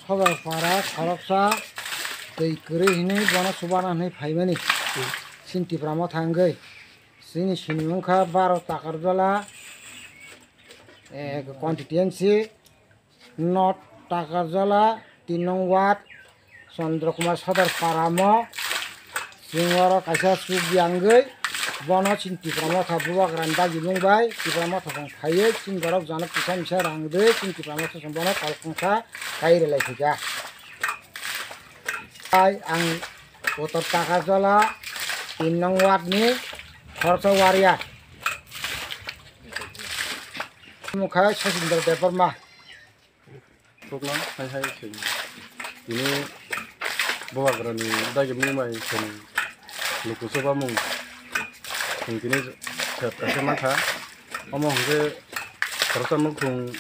সদর পাড়া খরকসা दै gori hini bono subana hini faimani sinti pramo thangai sini sinimungkha 12 takar jala constituency not takar jala 3 nong ward Chandrakumar Sodar Paramo singoro kaisa subyanggai bono sinti pramo thabuak randa gilungbai tipramo thang phaiye singorok jana pisa misa rangde sinti pramo thangbono kalkungkha kairelai thika ang Uttar Takar Jala 3 nong ward ni Khorsa Waria mukha Sasinder Deparma Tukna hai sing ini bawagrani dagi mumai sing lukusoba mung sing kini kase maka omong ge Khorsa mukung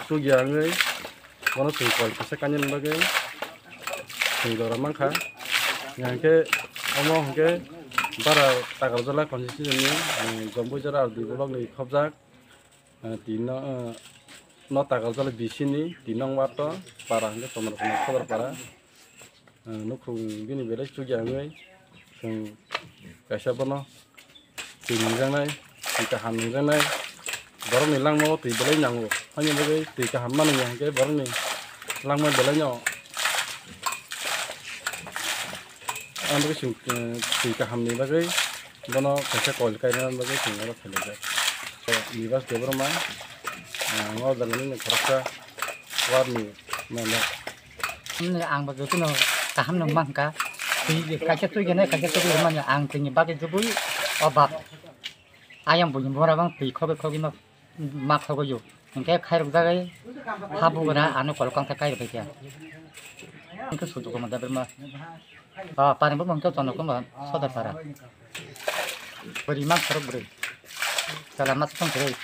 sugiangai bono sing kol kase kanyen bagai singora mangka yang omong ke bara Takar Jala konstitusi ni jombo jara di blok ni khobjak tino no Takar Jala bisini tinong wato para ke Chandrakumar Sodar para nukrung bini bere sugiangai sing kaisa bono tinjangnai tikaham ninjangnai borong ni langmo ti belai nyango hanya bagai tikaham mana yang ke borong ni langmo belai nyo ando sing tikaham ni bagai bono kaisa kol kainan bagai singoro kheleja so nibas debroma ngo dalani Khorsa warni mana ni ang bagai tu no kaham no mangka ti kaisa tu gene kaisa tu mana ang tingi bagai jubui obab ayam bunyi bora bang ti khogi no mak khogo yo engke khairuk jagai habu gana anu kolkang thakai bekia engke sudu ko mada berma pani bo mangka Chandrakumar Sodar para beri mak khorok beri selamat song beri